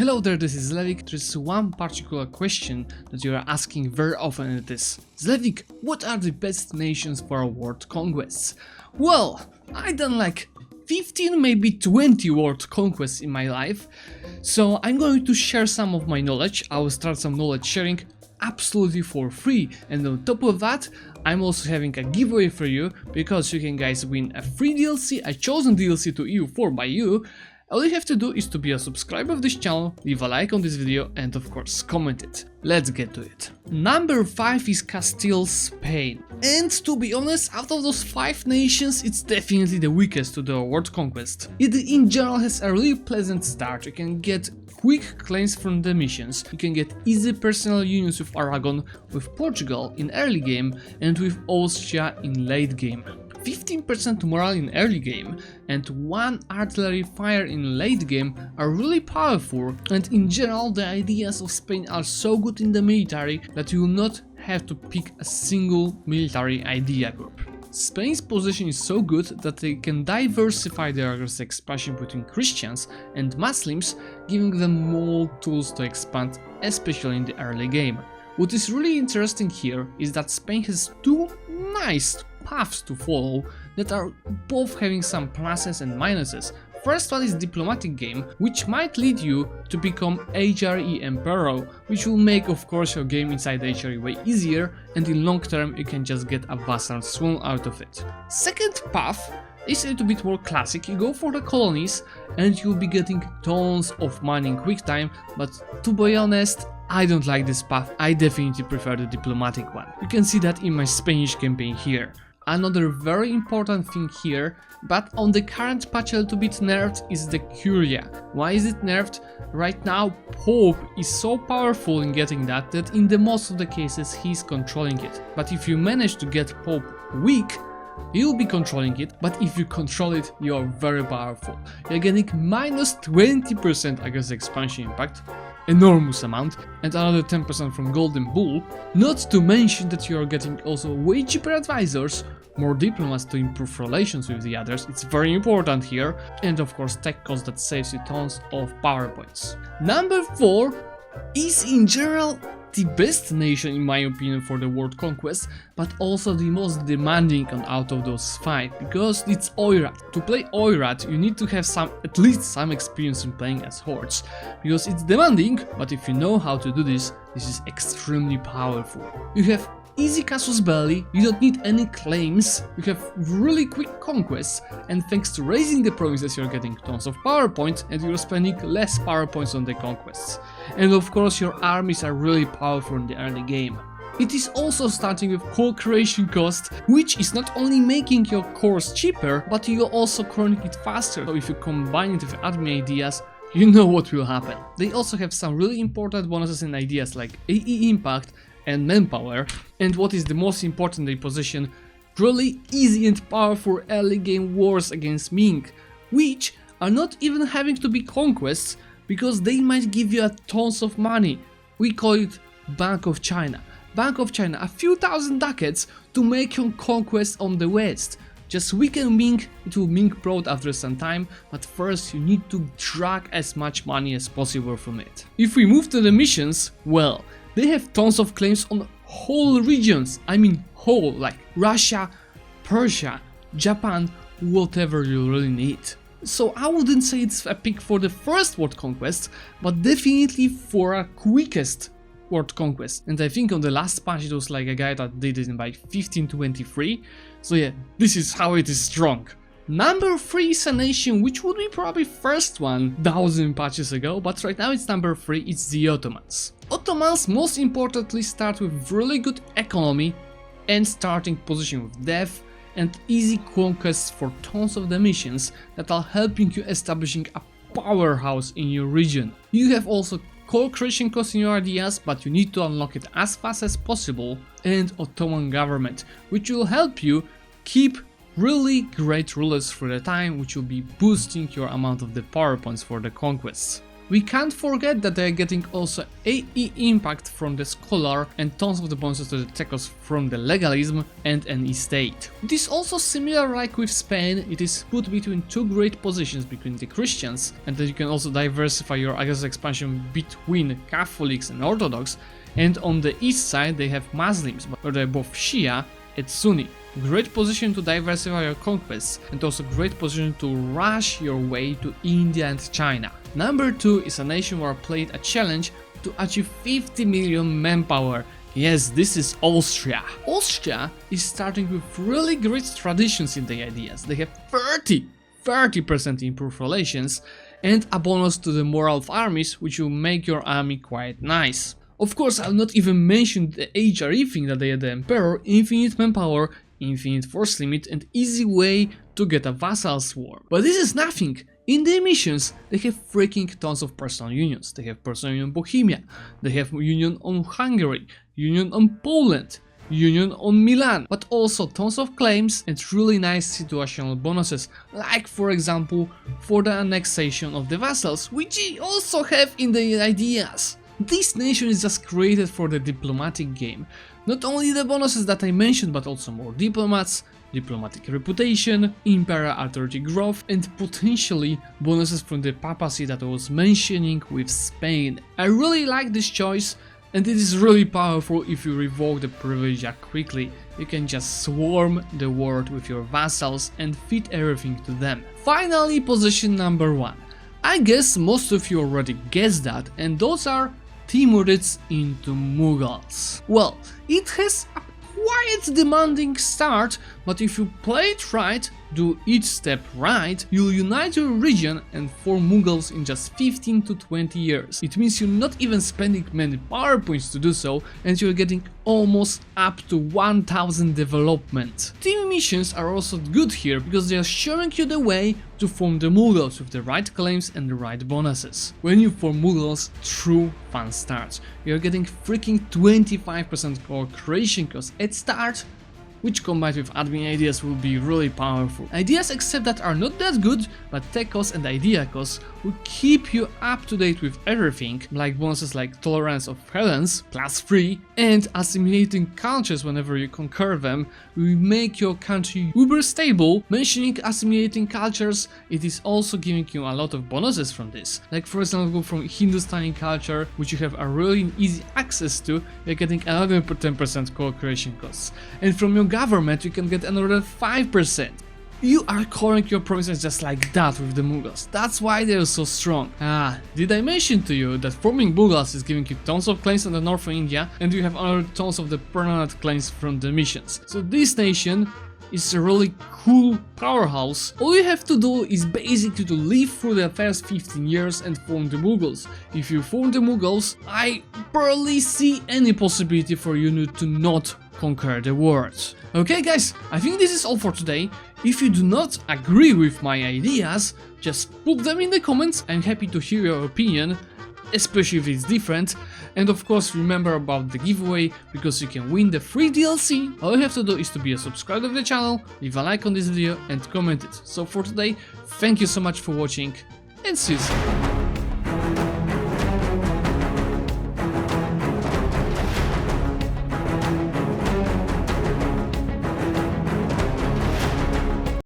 Hello there, this is Zlewikk. There is one particular question that you are asking very often, and it is: Zlewikk, what are the best nations for a world conquests? Well, I done like 15, maybe 20 world conquests in my life, so I'm going to share some of my knowledge. I will start some knowledge sharing absolutely for free, and on top of that I'm also having a giveaway for you, because you can guys win a free DLC, a chosen DLC to EU4 by you. All you have to do is to be a subscriber of this channel, leave a like on this video, and of course comment it. Let's get to it. Number 5 is Castile, Spain. And to be honest, out of those 5 nations, it's definitely the weakest to the world conquest. It in general has a really pleasant start. You can get quick claims from the missions, you can get easy personal unions with Aragon, with Portugal in early game, and with Austria in late game. 15% morale in early game and 1 artillery fire in late game are really powerful, and in general the ideas of Spain are so good in the military that you will not have to pick a single military idea group. Spain's position is so good that they can diversify their expansion between Christians and Muslims, giving them more tools to expand, especially in the early game. What is really interesting here is that Spain has 2 nice paths to follow that are both having some pluses and minuses. First one is diplomatic game, which might lead you to become HRE Emperor, which will make of course your game inside HRE way easier, and in long term you can just get a vassal throne out of it. Second path is a little bit more classic. You go for the colonies and you'll be getting tons of money in quick time, but to be honest, I don't like this path. I definitely prefer the diplomatic one. You can see that in my Spanish campaign here. Another very important thing here, but on the current patch a little bit nerfed, is the Curia. Why is it nerfed? Right now Pope is so powerful in getting that in the most of the cases he's controlling it. But if you manage to get Pope weak, you'll be controlling it, but if you control it, you are very powerful. You're getting minus 20% against expansion impact, enormous amount, and another 10% from Golden Bull, not to mention that you are getting also way cheaper advisors, more diplomats to improve relations with the others, it's very important here, and of course tech cost that saves you tons of power points. Number 4 is in general the best nation in my opinion for the world conquest, but also the most demanding out of those 5, because it's OIRAT. To play OIRAT you need to have at least some experience in playing as hordes, because it's demanding, but if you know how to do this, this is extremely powerful. You have easy casus belli, you don't need any claims, you have really quick conquests, and thanks to raising the provinces you're getting tons of power points and you're spending less power points on the conquests. And of course your armies are really powerful in the early game. It is also starting with core creation cost, which is not only making your cores cheaper, but you're also crowning it faster, so if you combine it with admin ideas, you know what will happen. They also have some really important bonuses and ideas like AE impact and manpower, and what is the most important, they possession really easy and powerful early game wars against Ming, which are not even having to be conquests, because they might give you a tons of money. We call it Bank of China. Bank of China, a few thousand ducats to make your conquest on the west. Just weaken Ming, it will Ming proud after some time, but first you need to drag as much money as possible from it. If we move to the missions, well, they have tons of claims on whole regions, I mean whole, like Russia, Persia, Japan, whatever you really need. So I wouldn't say it's a pick for the first world conquest, but definitely for a quickest world conquest. And I think on the last patch it was like a guy that did it in by 1523, so yeah, this is how it is strong. Number 3 is a nation which would be probably first 1000 patches ago, but right now it's number 3, it's the Ottomans. Ottomans most importantly start with really good economy and starting position with death and easy conquests for tons of the missions that are helping you establishing a powerhouse in your region. You have also core creation cost in your ideas, but you need to unlock it as fast as possible, and Ottoman government, which will help you keep really great rulers for the time, which will be boosting your amount of the power points for the conquests. We can't forget that they are getting also AE impact from the Scholar and tons of the bonuses to the Techos from the Legalism and an estate. It is also similar like with Spain, it is put between two great positions between the Christians, and that you can also diversify your aggressive expansion between Catholics and Orthodox, and on the east side they have Muslims, but they're both Shia and Sunni. Great position to diversify your conquests, and also great position to rush your way to India and China. Number 2 is a nation where I played a challenge to achieve 50 million manpower. Yes, this is Austria. Austria is starting with really great traditions in the ideas. They have 30% improved relations and a bonus to the morale of armies, which will make your army quite nice. Of course, I'll not even mention the HRE thing that they had the Emperor, infinite manpower, infinite force limit and easy way to get a vassal swarm. But this is nothing. In the missions, they have freaking tons of personal unions. They have personal union Bohemia, they have union on Hungary, union on Poland, union on Milan, but also tons of claims and really nice situational bonuses, like for example for the annexation of the vassals, which we also have in the ideas. This nation is just created for the diplomatic game. Not only the bonuses that I mentioned, but also more diplomats, diplomatic reputation, imperial authority growth, and potentially bonuses from the papacy that I was mentioning with Spain. I really like this choice, and it is really powerful if you revoke the privilege quickly. You can just swarm the world with your vassals and feed everything to them. Finally, position number 1. I guess most of you already guessed that, and those are Timurids into Mughals. Well, it has a quite demanding start, but if you play it right, do each step right, you'll unite your region and form Mughals in just 15 to 20 years. It means you're not even spending many power points to do so, and you're getting almost up to 1000 development. Team missions are also good here because they are showing you the way to form the Mughals with the right claims and the right bonuses. When you form Mughals, true fun starts. You're getting freaking 25% co-creation cost at start, which combined with admin ideas will be really powerful. Ideas except that are not that good, but tech costs and idea costs will keep you up to date with everything, like bonuses like tolerance of Helens, +3, and assimilating cultures whenever you conquer them will make your country uber stable. Mentioning assimilating cultures, it is also giving you a lot of bonuses from this, like for example from Hindustani culture, which you have a really easy access to, you're getting another 10% co-creation costs, and from your government you can get another 5%. You are coring your provinces just like that with the Mughals. That's why they're so strong. Did I mention to you that forming Mughals is giving you tons of claims on the north of India, and you have other tons of the permanent claims from the missions. So this nation is a really cool powerhouse. All you have to do is basically to live through the first 15 years and form the Mughals. If you form the Mughals, I barely see any possibility for you to not conquer the world. Okay guys, I think this is all for today. If you do not agree with my ideas, just put them in the comments. I'm happy to hear your opinion, especially if it's different. And of course remember about the giveaway, because you can win the free DLC. All you have to do is to be a subscriber of the channel, leave a like on this video and comment it. So for today, thank you so much for watching and see you soon.